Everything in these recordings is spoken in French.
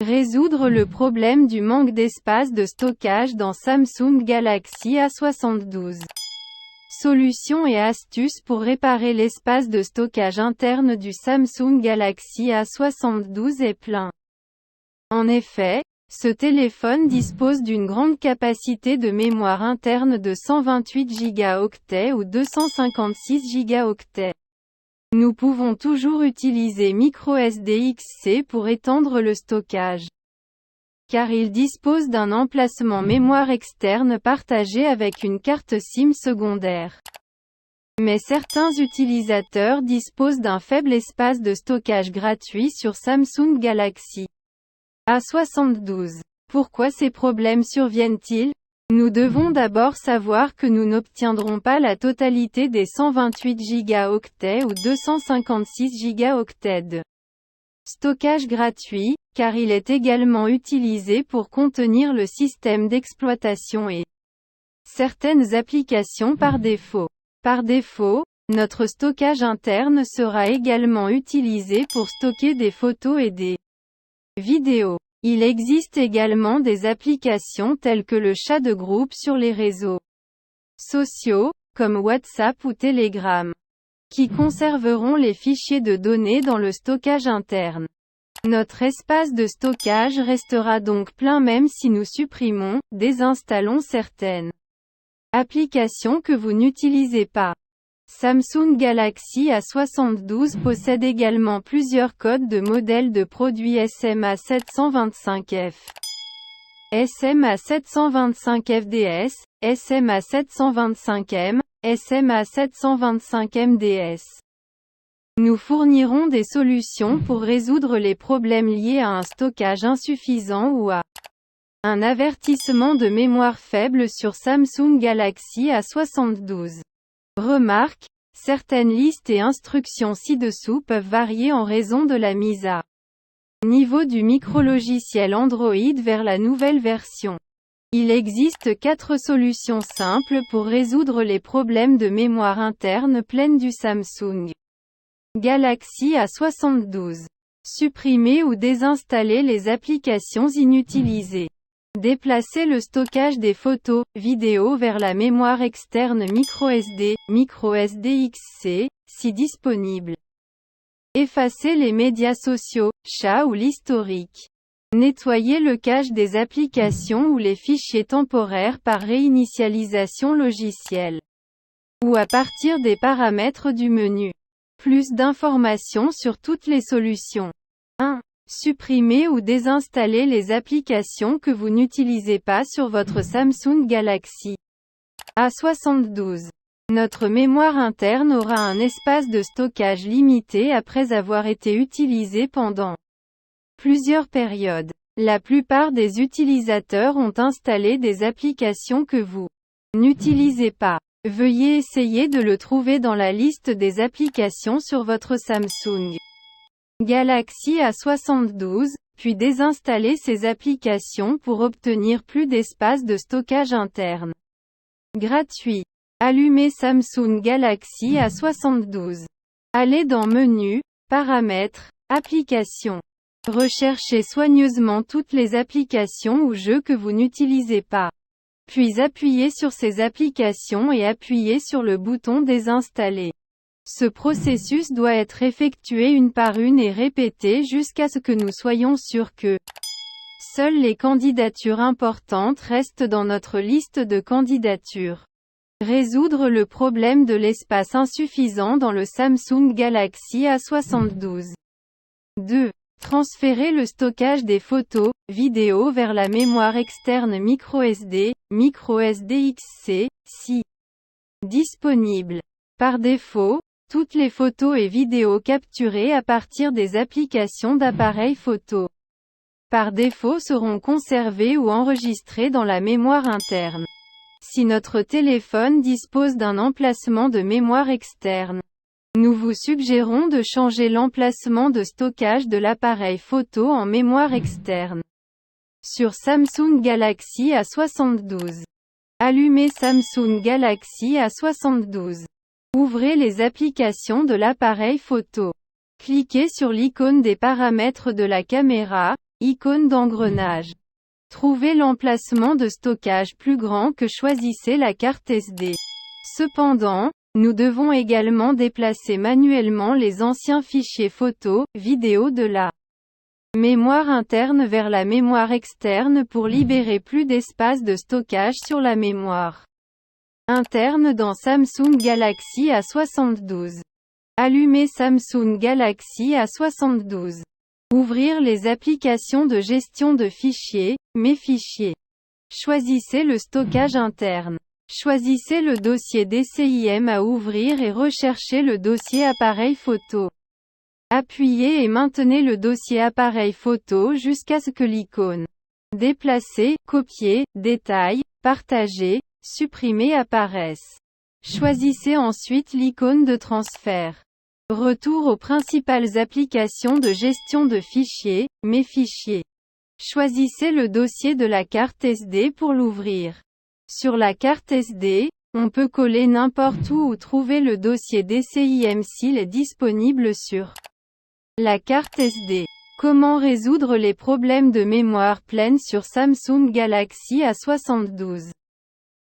Résoudre le problème du manque d'espace de stockage dans Samsung Galaxy A72. Solutions et astuces pour réparer l'espace de stockage interne du Samsung Galaxy A72 est plein. En effet, ce téléphone dispose d'une grande capacité de mémoire interne de 128 Go ou 256 Go. Nous pouvons toujours utiliser microSD XC pour étendre le stockage, car il dispose d'un emplacement mémoire externe partagé avec une carte SIM secondaire. Mais certains utilisateurs disposent d'un faible espace de stockage gratuit sur Samsung Galaxy A72. Pourquoi ces problèmes surviennent-ils? Nous devons d'abord savoir que nous n'obtiendrons pas la totalité des 128 Go ou 256 Go de stockage gratuit, car il est également utilisé pour contenir le système d'exploitation et certaines applications par défaut. Par défaut, notre stockage interne sera également utilisé pour stocker des photos et des vidéos. Il existe également des applications telles que le chat de groupe sur les réseaux sociaux, comme WhatsApp ou Telegram, qui conserveront les fichiers de données dans le stockage interne. Notre espace de stockage restera donc plein même si nous supprimons, désinstallons certaines applications que vous n'utilisez pas. Samsung Galaxy A72 possède également plusieurs codes de modèles de produits SMA725F, SMA725FDS, SMA725M, SMA725MDS. Nous fournirons des solutions pour résoudre les problèmes liés à un stockage insuffisant ou à un avertissement de mémoire faible sur Samsung Galaxy A72. Remarque, certaines listes et instructions ci-dessous peuvent varier en raison de la mise à niveau du micrologiciel Android vers la nouvelle version. Il existe 4 solutions simples pour résoudre les problèmes de mémoire interne pleine du Samsung Galaxy A72. Supprimer ou désinstaller les applications inutilisées. Déplacer le stockage des photos, vidéos vers la mémoire externe microSD, microSD XC, si disponible. Effacer les médias sociaux, chat ou l'historique. Nettoyer le cache des applications ou les fichiers temporaires par réinitialisation logicielle. Ou à partir des paramètres du menu. Plus d'informations sur toutes les solutions. 1. Supprimer ou désinstaller les applications que vous n'utilisez pas sur votre Samsung Galaxy A72. Notre mémoire interne aura un espace de stockage limité après avoir été utilisé pendant plusieurs périodes. La plupart des utilisateurs ont installé des applications que vous n'utilisez pas. Veuillez essayer de le trouver dans la liste des applications sur votre Samsung Galaxy A72, puis désinstaller ces applications pour obtenir plus d'espace de stockage interne. Gratuit. Allumez Samsung Galaxy A72. Allez dans Menu, Paramètres, Applications. Recherchez soigneusement toutes les applications ou jeux que vous n'utilisez pas. Puis appuyez sur ces applications et appuyez sur le bouton Désinstaller. Ce processus doit être effectué une par une et répété jusqu'à ce que nous soyons sûrs que seules les candidatures importantes restent dans notre liste de candidatures. Résoudre le problème de l'espace insuffisant dans le Samsung Galaxy A72. 2. Transférer le stockage des photos, vidéos vers la mémoire externe microSD, microSD XC, si disponible. Par défaut, toutes les photos et vidéos capturées à partir des applications d'appareils photo par défaut seront conservées ou enregistrées dans la mémoire interne. Si notre téléphone dispose d'un emplacement de mémoire externe, nous vous suggérons de changer l'emplacement de stockage de l'appareil photo en mémoire externe. Sur Samsung Galaxy A72. Allumez Samsung Galaxy A72. Ouvrez les applications de l'appareil photo. Cliquez sur l'icône des paramètres de la caméra, icône d'engrenage. Trouvez l'emplacement de stockage plus grand que choisissez la carte SD. Cependant, nous devons également déplacer manuellement les anciens fichiers photos, vidéos de la mémoire interne vers la mémoire externe pour libérer plus d'espace de stockage sur la mémoire interne dans Samsung Galaxy A72. Allumer Samsung Galaxy A72. Ouvrir les applications de gestion de fichiers, Mes fichiers. Choisissez le stockage interne. Choisissez le dossier DCIM à ouvrir et recherchez le dossier appareil photo. Appuyez et maintenez le dossier appareil photo jusqu'à ce que l'icône déplacer, copier, détail, partager, supprimer apparaisse. Choisissez ensuite l'icône de transfert. Retour aux principales applications de gestion de fichiers, Mes fichiers. Choisissez le dossier de la carte SD pour l'ouvrir. Sur la carte SD, on peut coller n'importe où ou trouver le dossier DCIM s'il est disponible sur la carte SD. Comment résoudre les problèmes de mémoire pleine sur Samsung Galaxy A72?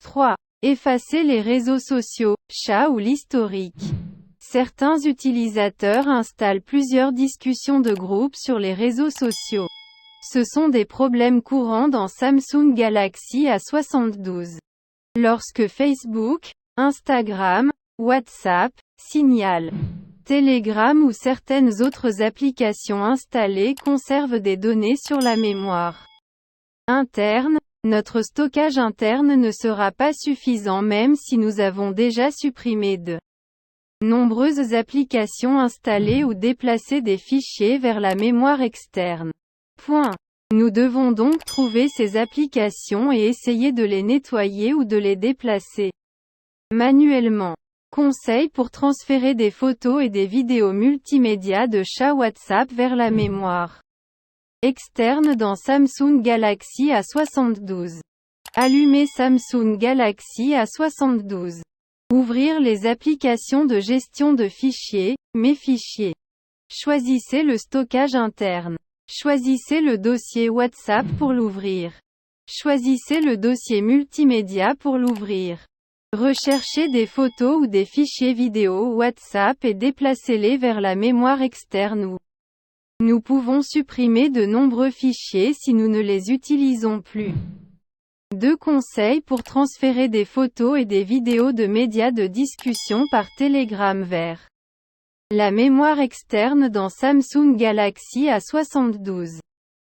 3. Effacer les réseaux sociaux, chat ou l'historique. Certains utilisateurs installent plusieurs discussions de groupe sur les réseaux sociaux. Ce sont des problèmes courants dans Samsung Galaxy A72. Lorsque Facebook, Instagram, WhatsApp, Signal, Telegram ou certaines autres applications installées conservent des données sur la mémoire interne, notre stockage interne ne sera pas suffisant même si nous avons déjà supprimé de nombreuses applications installées ou déplacé des fichiers vers la mémoire externe. Nous devons donc trouver ces applications et essayer de les nettoyer ou de les déplacer manuellement. Conseil pour transférer des photos et des vidéos multimédia de chat WhatsApp vers la mémoire externe dans Samsung Galaxy A72. Allumer Samsung Galaxy A72. Ouvrir les applications de gestion de fichiers, Mes fichiers. Choisissez le stockage interne. Choisissez le dossier WhatsApp pour l'ouvrir. Choisissez le dossier multimédia pour l'ouvrir. Recherchez des photos ou des fichiers vidéo WhatsApp et déplacez-les vers la mémoire externe où nous pouvons supprimer de nombreux fichiers si nous ne les utilisons plus. 2 conseils pour transférer des photos et des vidéos de médias de discussion par Telegram vers la mémoire externe dans Samsung Galaxy A72.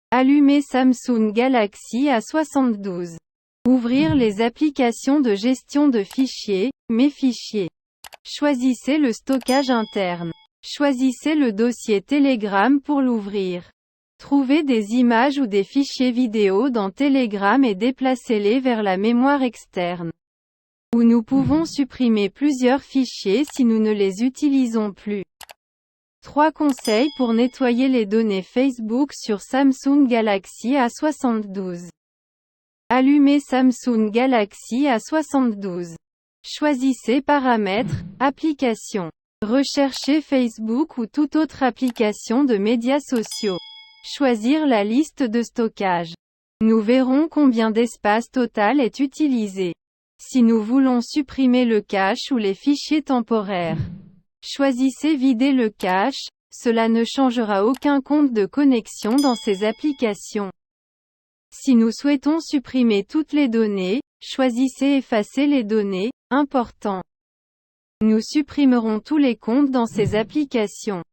Allumer Samsung Galaxy A72. Ouvrir les applications de gestion de fichiers, Mes fichiers. Choisissez le stockage interne. Choisissez le dossier Telegram pour l'ouvrir. Trouvez des images ou des fichiers vidéo dans Telegram et déplacez-les vers la mémoire externe, où nous pouvons supprimer plusieurs fichiers si nous ne les utilisons plus. 3 conseils pour nettoyer les données Facebook sur Samsung Galaxy A72. Allumez Samsung Galaxy A72. Choisissez Paramètres, Applications. Recherchez Facebook ou toute autre application de médias sociaux. Choisir la liste de stockage. Nous verrons combien d'espace total est utilisé. Si nous voulons supprimer le cache ou les fichiers temporaires, choisissez Vider le cache, cela ne changera aucun compte de connexion dans ces applications. Si nous souhaitons supprimer toutes les données, choisissez Effacer les données, important. Nous supprimerons tous les comptes dans ces applications.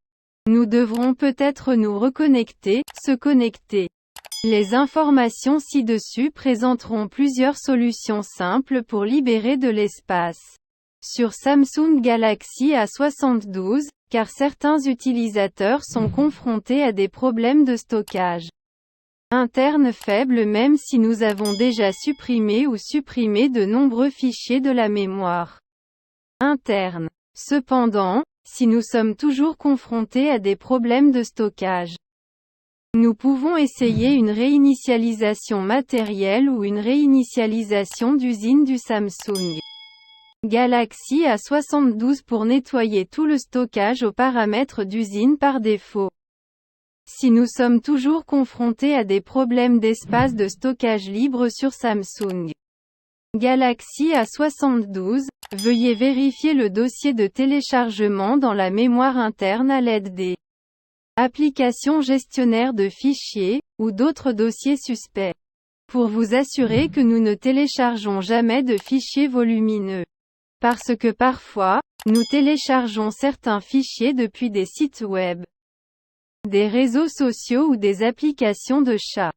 Nous devrons peut-être nous reconnecter, se connecter. Les informations ci-dessus présenteront plusieurs solutions simples pour libérer de l'espace sur Samsung Galaxy A72, car certains utilisateurs sont confrontés à des problèmes de stockage interne faible même si nous avons déjà supprimé ou supprimé de nombreux fichiers de la mémoire interne. Cependant, si nous sommes toujours confrontés à des problèmes de stockage, nous pouvons essayer une réinitialisation matérielle ou une réinitialisation d'usine du Samsung Galaxy A72 pour nettoyer tout le stockage aux paramètres d'usine par défaut. Si nous sommes toujours confrontés à des problèmes d'espace de stockage libre sur Samsung Galaxy A72, veuillez vérifier le dossier de téléchargement dans la mémoire interne à l'aide des applications gestionnaires de fichiers, ou d'autres dossiers suspects, pour vous assurer que nous ne téléchargeons jamais de fichiers volumineux. Parce que parfois, nous téléchargeons certains fichiers depuis des sites web, des réseaux sociaux ou des applications de chat.